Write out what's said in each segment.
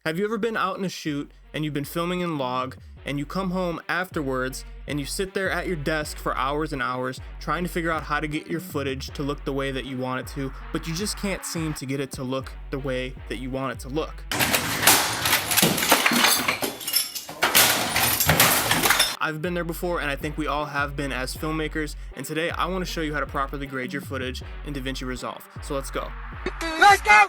Have you ever been out in a shoot and you've been filming in log and you come home afterwards and you sit there at your desk for hours and hours trying to figure out how to get your footage to look the way that you want it to, but you just can't seem to get it to look the way that you want it to look? I've been there before, and I think we all have been as filmmakers, and today I want to show you how to properly grade your footage in Davinci Resolve. So let's go. Let's go!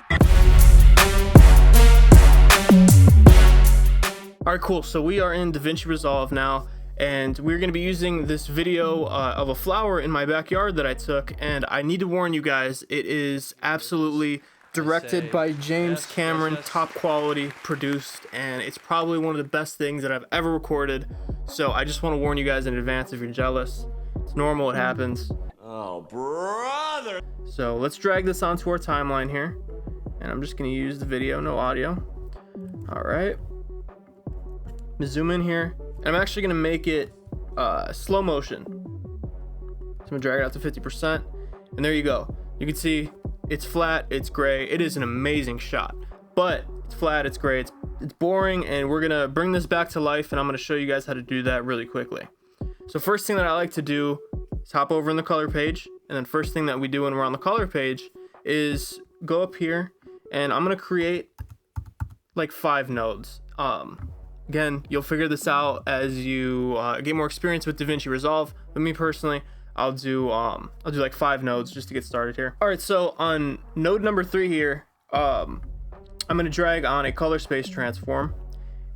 Alright, cool. So we are in Davinci Resolve now, and we're going to be using this video of a flower in my backyard that I took, and I need to warn you guys, it is absolutely directed by James Cameron, top quality, produced, and it's probably one of the best things that I've ever recorded. So I just want to warn you guys in advance if you're jealous. It's normal, it happens. Oh, brother! So let's drag this onto our timeline here, and I'm just going to use the video, no audio. Alright. I'm going to zoom in here, and I'm actually going to make it slow motion. So I'm going to drag it out to 50%, and there you go. You can see it's flat, it's gray. It is an amazing shot, but it's flat, it's gray, it's boring, and we're gonna bring this back to life, and I'm gonna show you guys how to do that really quickly. So first thing that I like to do is hop over in the color page, and then first thing that we do when we're on the color page is go up here, and I'm gonna create like 5 nodes. Again, you'll figure this out as you get more experience with Davinci Resolve, but me personally, I'll do like 5 nodes just to get started here. All right, so on node number 3 here, I'm going to drag on a color space transform.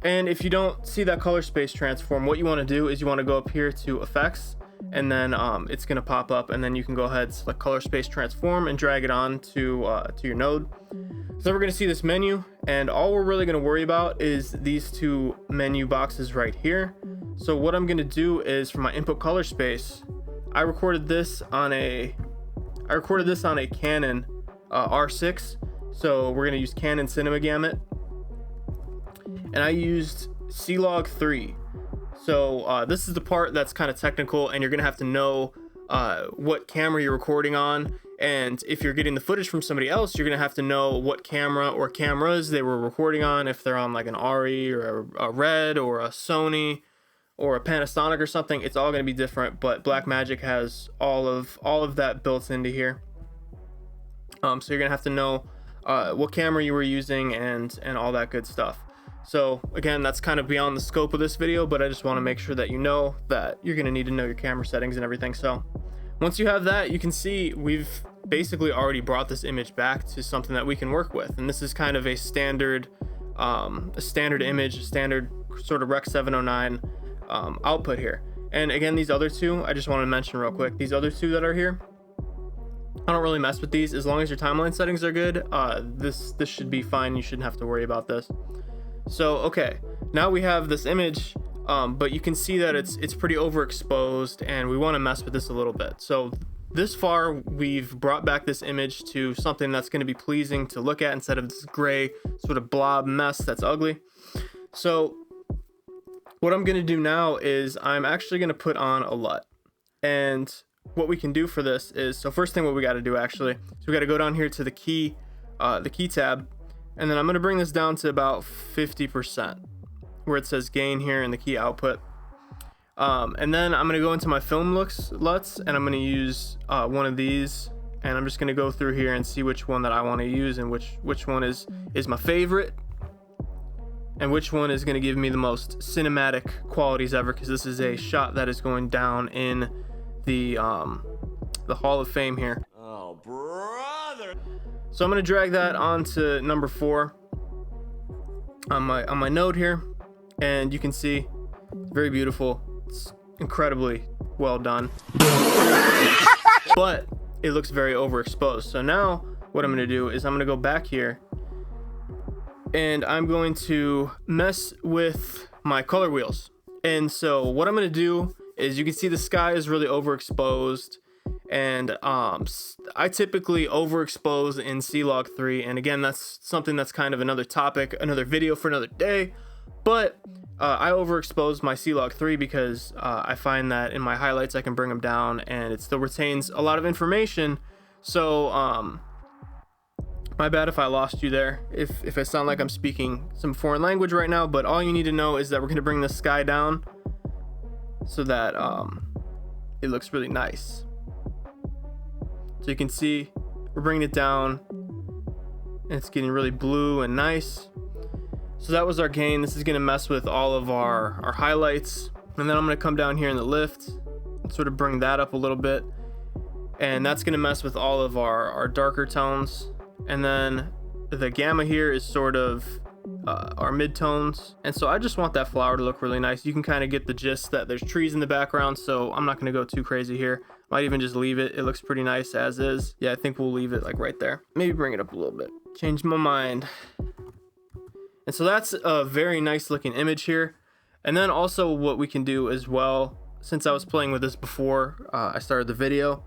And if you don't see that color space transform, what you want to do is you want to go up here to effects, and then it's going to pop up, and then you can go ahead, select color space transform, and drag it on to your node. So we're going to see this menu, and all we're really going to worry about is these 2 menu boxes right here. So what I'm going to do is, for my input color space, I recorded this on a Canon R6, so we're gonna use Canon Cinema Gamut, and I used C-Log 3. So this is the part that's kind of technical, and you're gonna have to know what camera you're recording on, and if you're getting the footage from somebody else, you're gonna have to know what camera or cameras they were recording on, if they're on like an ARRI or a Red or a Sony or a Panasonic or something. It's all going to be different, but Blackmagic has all of that built into here. So you're going to have to know what camera you were using and all that good stuff. So again, that's kind of beyond the scope of this video, but I just want to make sure that you know that you're going to need to know your camera settings and everything. So once you have that, you can see we've basically already brought this image back to something that we can work with. And this is kind of a standard image, a standard sort of Rec 709 output here. And again, these other 2, I just want to mention real quick, these other 2 that are here, I don't really mess with these as long as your timeline settings are good. This should be fine. You shouldn't have to worry about this. So okay, now we have this image, but you can see that it's pretty overexposed, and we want to mess with this a little bit. So this far, we've brought back this image to something that's going to be pleasing to look at instead of this gray sort of blob mess that's ugly. So what I'm going to do now is I'm actually going to put on a LUT. And what we can do for this is, so first thing what we got to do actually, so we got to go down here to the key tab, and then I'm going to bring this down to about 50% where it says gain here in the key output. And then I'm going to go into my film LUTs, and I'm going to use one of these, and I'm just going to go through here and see which one that I want to use and which one is my favorite, and which one is going to give me the most cinematic qualities ever, because this is a shot that is going down in the Hall of Fame here. Oh, brother! So I'm going to drag that onto number 4 on my node here, and you can see it's very beautiful. It's incredibly well done, but it looks very overexposed. So now what I'm going to do is I'm going to go back here, and I'm going to mess with my color wheels. And so what I'm going to do is, you can see the sky is really overexposed, and I typically overexpose in C-Log 3, and again, that's something that's kind of another topic, another video for another day. But I overexpose my C-Log 3 because I find that in my highlights I can bring them down and it still retains a lot of information. So My bad if I lost you there, if I sound like I'm speaking some foreign language right now, but all you need to know is that we're going to bring the sky down so that it looks really nice. So you can see we're bringing it down and it's getting really blue and nice. So that was our gain. This is going to mess with all of our highlights. And then I'm going to come down here in the lift and sort of bring that up a little bit. And that's going to mess with all of our darker tones. And then the gamma here is sort of our mid-tones. And so I just want that flower to look really nice. You can kind of get the gist that there's trees in the background, so I'm not going to go too crazy here. Might even just leave it. It looks pretty nice as is. Yeah, I think we'll leave it like right there. Maybe bring it up a little bit. Change my mind. And so that's a very nice looking image here. And then also what we can do as well, since I was playing with this before I started the video,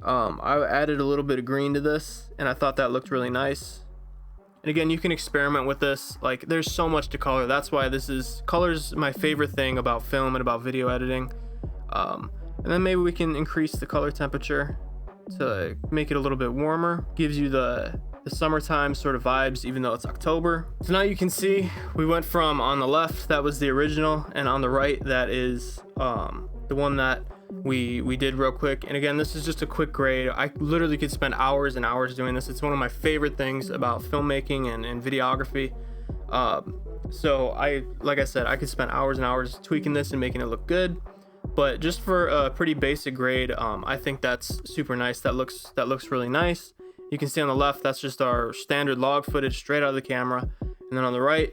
I added a little bit of green to this and I thought that looked really nice. And again, you can experiment with this. Like, there's so much to color. That's why color's my favorite thing about film and about video editing. And then maybe we can increase the color temperature to make it a little bit warmer. Gives you the summertime sort of vibes, even though it's October. So now you can see we went from, on the left, that was the original, and on the right, that is the one that we did real quick. And again, this is just a quick grade. I literally could spend hours and hours doing this. It's one of my favorite things about filmmaking and videography. So like I said, I could spend hours and hours tweaking this and making it look good. But just for a pretty basic grade, I think that's super nice. That looks really nice. You can see on the left, that's just our standard log footage straight out of the camera. And then on the right,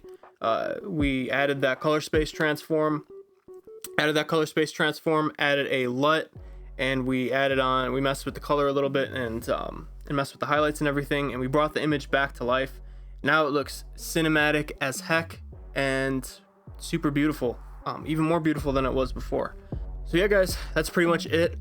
we added that color space transform, added a LUT, and we messed with the color a little bit and messed with the highlights and everything. And we brought the image back to life. Now it looks cinematic as heck and super beautiful, even more beautiful than it was before. So yeah, guys, that's pretty much it.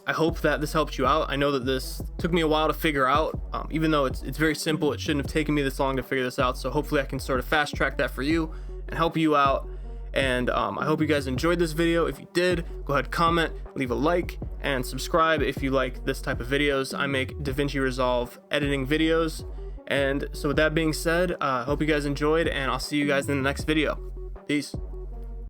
I hope that this helped you out. I know that this took me a while to figure out, even though it's very simple. It shouldn't have taken me this long to figure this out. So hopefully I can sort of fast track that for you and help you out. And I hope you guys enjoyed this video. If you did, go ahead, comment, leave a like, and subscribe if you like this type of videos. I make DaVinci Resolve editing videos. And so with that being said, I hope you guys enjoyed, and I'll see you guys in the next video. Peace.